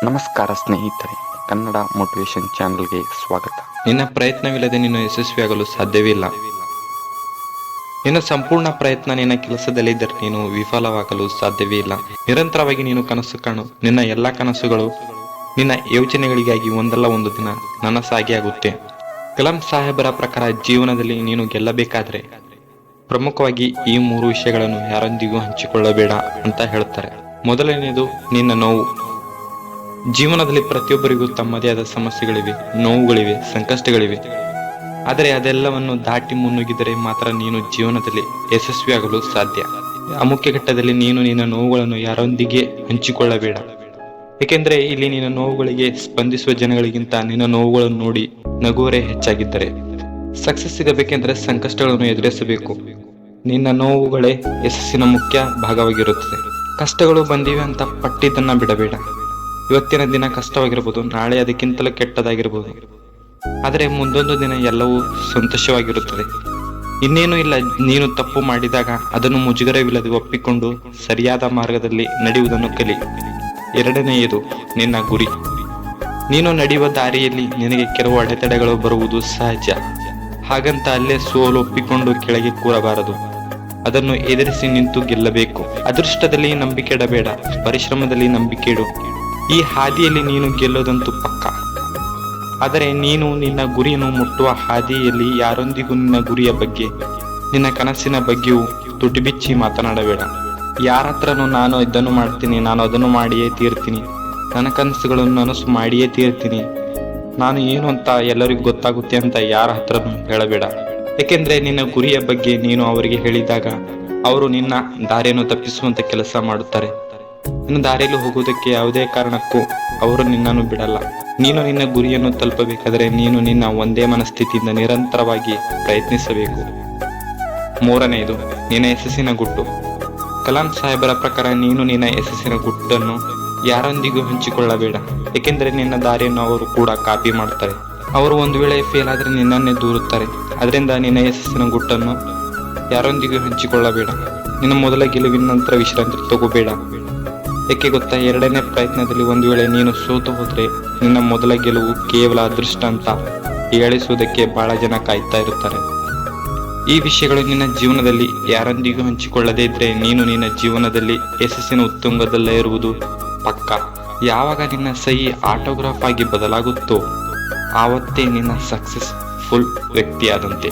ನಮಸ್ಕಾರ ಸ್ನೇಹಿತರೆ, ಕನ್ನಡ ಮೋಟಿವೇಶನ್ ಚಾನಲ್ಗೆ ಸ್ವಾಗತ. ನಿನ್ನ ಪ್ರಯತ್ನವಿಲ್ಲದೆ ನೀನು ಯಶಸ್ವಿಯಾಗಲು ಸಾಧ್ಯವೇ ಇಲ್ಲ. ನಿನ್ನ ಸಂಪೂರ್ಣ ಪ್ರಯತ್ನ ನಿನ್ನ ಕೆಲಸದಲ್ಲಿದ್ದರೆ ನೀನು ವಿಫಲವಾಗಲು ಸಾಧ್ಯವೇ ಇಲ್ಲ. ನಿರಂತರವಾಗಿ ನೀನು ಕನಸು ಕಾಣು. ನಿನ್ನ ಎಲ್ಲ ಕನಸುಗಳು ನಿನ್ನ ಯೋಚನೆಗಳಿಗಾಗಿ ಒಂದಲ್ಲ ಒಂದು ದಿನ ನನಸಾಗಿ ಆಗುತ್ತೆ. ಕಲಾಂ ಸಾಹೇಬರ ಪ್ರಕಾರ ಜೀವನದಲ್ಲಿ ನೀನು ಗೆಲ್ಲಬೇಕಾದ್ರೆ ಪ್ರಮುಖವಾಗಿ ಈ 3 ವಿಷಯಗಳನ್ನು ಯಾರೊಂದಿಗೂ ಹಂಚಿಕೊಳ್ಳಬೇಡ ಅಂತ ಹೇಳ್ತಾರೆ. ಮೊದಲನೆಯದು ನಿನ್ನ ನೋವು. ಜೀವನದಲ್ಲಿ ಪ್ರತಿಯೊಬ್ಬರಿಗೂ ತಮ್ಮದೇ ಆದ ಸಮಸ್ಯೆಗಳಿವೆ, ನೋವುಗಳಿವೆ, ಸಂಕಷ್ಟಗಳಿವೆ. ಆದರೆ ಅದೆಲ್ಲವನ್ನು ದಾಟಿ ಮುನ್ನುಗ್ಗಿದರೆ ಮಾತ್ರ ನೀನು ಜೀವನದಲ್ಲಿ ಯಶಸ್ವಿಯಾಗಲು ಸಾಧ್ಯ. ಆ ಮುಖ್ಯ ಘಟ್ಟದಲ್ಲಿ ನೀನು ನಿನ್ನ ನೋವುಗಳನ್ನು ಯಾರೊಂದಿಗೆ ಹಂಚಿಕೊಳ್ಳಬೇಡ. ಏಕೆಂದರೆ ಇಲ್ಲಿ ನಿನ್ನ ನೋವುಗಳಿಗೆ ಸ್ಪಂದಿಸುವ ಜನಗಳಿಗಿಂತ ನಿನ್ನ ನೋವುಗಳನ್ನು ನೋಡಿ ನಗುವರೇ ಹೆಚ್ಚಾಗಿದ್ದರೆ. ಸಕ್ಸಸ್ ಸಿಗಬೇಕೆಂದರೆ ಸಂಕಷ್ಟಗಳನ್ನು ಎದುರಿಸಬೇಕು. ನಿನ್ನ ನೋವುಗಳೇ ಯಶಸ್ಸಿನ ಮುಖ್ಯ ಭಾಗವಾಗಿರುತ್ತದೆ. ಕಷ್ಟಗಳು ಬಂದಿವೆ ಅಂತ ಪಟ್ಟಿದ್ದನ್ನ ಬಿಡಬೇಡ. ಇವತ್ತಿನ ದಿನ ಕಷ್ಟವಾಗಿರ್ಬೋದು, ನಾಳೆ ಅದಕ್ಕಿಂತಲೂ ಕೆಟ್ಟದಾಗಿರ್ಬೋದು, ಆದರೆ ಮುಂದೊಂದು ದಿನ ಎಲ್ಲವೂ ಸಂತೋಷವಾಗಿರುತ್ತದೆ. ಇನ್ನೇನು ಇಲ್ಲ, ನೀನು ತಪ್ಪು ಮಾಡಿದಾಗ ಅದನ್ನು ಮುಜುಗರವಿಲ್ಲದೆ ಒಪ್ಪಿಕೊಂಡು ಸರಿಯಾದ ಮಾರ್ಗದಲ್ಲಿ ನಡೆಯುವುದನ್ನು ಕಲಿ. ಎರಡನೆಯದು ನಿನ್ನ ಗುರಿ. ನೀನು ನಡೆಯುವ ದಾರಿಯಲ್ಲಿ ನಿನಗೆ ಕೆಲವು ಅಡೆತಡೆಗಳು ಬರುವುದು ಸಹಜ. ಹಾಗಂತ ಅಲ್ಲೇ ಸೋಲು ಒಪ್ಪಿಕೊಂಡು ಕೆಳಗೆ ಕೂರಬಾರದು. ಅದನ್ನು ಎದುರಿಸಿ ನಿಂತು ಗೆಲ್ಲಬೇಕು. ಅದೃಷ್ಟದಲ್ಲಿ ನಂಬಿಕೆ ಇಡಬೇಡ, ಪರಿಶ್ರಮದಲ್ಲಿ ನಂಬಿಕೆ ಇಡು. ಈ ಹಾದಿಯಲ್ಲಿ ನೀನು ಗೆಲ್ಲೋದಂತೂ ಪಕ್ಕ. ಆದರೆ ನೀನು ನಿನ್ನ ಗುರಿಯನ್ನು ಮುಟ್ಟುವ ಹಾದಿಯಲ್ಲಿ ಯಾರೊಂದಿಗೂ ನಿನ್ನ ಗುರಿಯ ಬಗ್ಗೆ, ನಿನ್ನ ಕನಸಿನ ಬಗ್ಗೆಯೂ ತುಟಿ ಬಿಚ್ಚಿ ಮಾತನಾಡಬೇಡ. ಯಾರ ಹತ್ರನೂ ನಾನು ಇದನ್ನು ಮಾಡ್ತೀನಿ, ನಾನು ಅದನ್ನು ಮಾಡಿಯೇ ತೀರ್ತೀನಿ, ನನ್ನ ಕನಸುಗಳನ್ನು ನನಸು ಮಾಡಿಯೇ ತೀರ್ತೀನಿ, ನಾನು ಏನು ಅಂತ ಎಲ್ಲರಿಗೂ ಗೊತ್ತಾಗುತ್ತೆ ಅಂತ ಯಾರ ಹತ್ರನೂ ಹೇಳಬೇಡ. ಏಕೆಂದರೆ ನಿನ್ನ ಗುರಿಯ ಬಗ್ಗೆ ನೀನು ಅವರಿಗೆ ಹೇಳಿದಾಗ ಅವರು ನಿನ್ನ ದಾರಿಯನ್ನು ತಪ್ಪಿಸುವಂತ ಕೆಲಸ ಮಾಡುತ್ತಾರೆ. ನಿನ್ನ ದಾರಿಯಲ್ಲಿ ಹೋಗುವುದಕ್ಕೆ ಯಾವುದೇ ಕಾರಣಕ್ಕೂ ಅವರು ನಿನ್ನನ್ನು ಬಿಡಲ್ಲ. ನೀನು ನಿನ್ನ ಗುರಿಯನ್ನು ತಲುಪಬೇಕಾದರೆ ನೀನು ನಿನ್ನ ಒಂದೇ ಮನಸ್ಥಿತಿಯಿಂದ ನಿರಂತರವಾಗಿ ಪ್ರಯತ್ನಿಸಬೇಕು. ಮೂರನೆಯದು ನಿನ್ನ ಯಶಸ್ಸಿನ ಗುಟ್ಟು. ಕಲಾಂ ಸಾಹೇಬರ ಪ್ರಕಾರ ನೀನು ನಿನ್ನ ಯಶಸ್ಸಿನ ಗುಟ್ಟನ್ನು ಯಾರೊಂದಿಗೂ ಹಂಚಿಕೊಳ್ಳಬೇಡ. ಏಕೆಂದರೆ ನಿನ್ನ ದಾರಿಯನ್ನು ಅವರು ಕೂಡ ಕಾಪಿ ಮಾಡ್ತಾರೆ. ಅವರು ಒಂದು ವೇಳೆ ಫೇಲ್ ಆದ್ರೆ ನಿನ್ನನ್ನೇ ದೂರುತ್ತಾರೆ. ಅದರಿಂದ ನಿನ್ನ ಯಶಸ್ಸಿನ ಗುಟ್ಟನ್ನು ಯಾರೊಂದಿಗೂ ಹಂಚಿಕೊಳ್ಳಬೇಡ. ನಿನ್ನ ಮೊದಲ ಗೆಲುವಿನ ನಂತರ ವಿಶ್ರಾಂತಿ ತಗೋಬೇಡ. ಏಕೆ ಗೊತ್ತಾ, ಎರಡನೇ ಪ್ರಯತ್ನದಲ್ಲಿ ಒಂದು ವೇಳೆ ನೀನು ಸೋತು ಹೋದ್ರೆ ನಿನ್ನ ಮೊದಲ ಗೆಲುವು ಕೇವಲ ಅದೃಷ್ಟ ಅಂತ ಹೇಳಿಸುವುದಕ್ಕೆ ಬಹಳ ಜನ ಕಾಯ್ತಾ ಇರುತ್ತಾರೆ. ಈ ವಿಷಯಗಳು ನಿನ್ನ ಜೀವನದಲ್ಲಿ ಯಾರೊಂದಿಗೂ ಹಂಚಿಕೊಳ್ಳದೇ ಇದ್ರೆ ನೀನು ನಿನ್ನ ಜೀವನದಲ್ಲಿ ಯಶಸ್ಸಿನ ಉತ್ತುಂಗದಲ್ಲೇ ಇರುವುದು ಪಕ್ಕ. ಯಾವಾಗ ನಿನ್ನ ಸಹಿ ಆಟೋಗ್ರಾಫ್ ಆಗಿ ಬದಲಾಗುತ್ತೋ ಆವತ್ತೇ ನಿನ್ನ ಸಕ್ಸಸ್ ಫುಲ್ ವ್ಯಕ್ತಿಯಾದಂತೆ.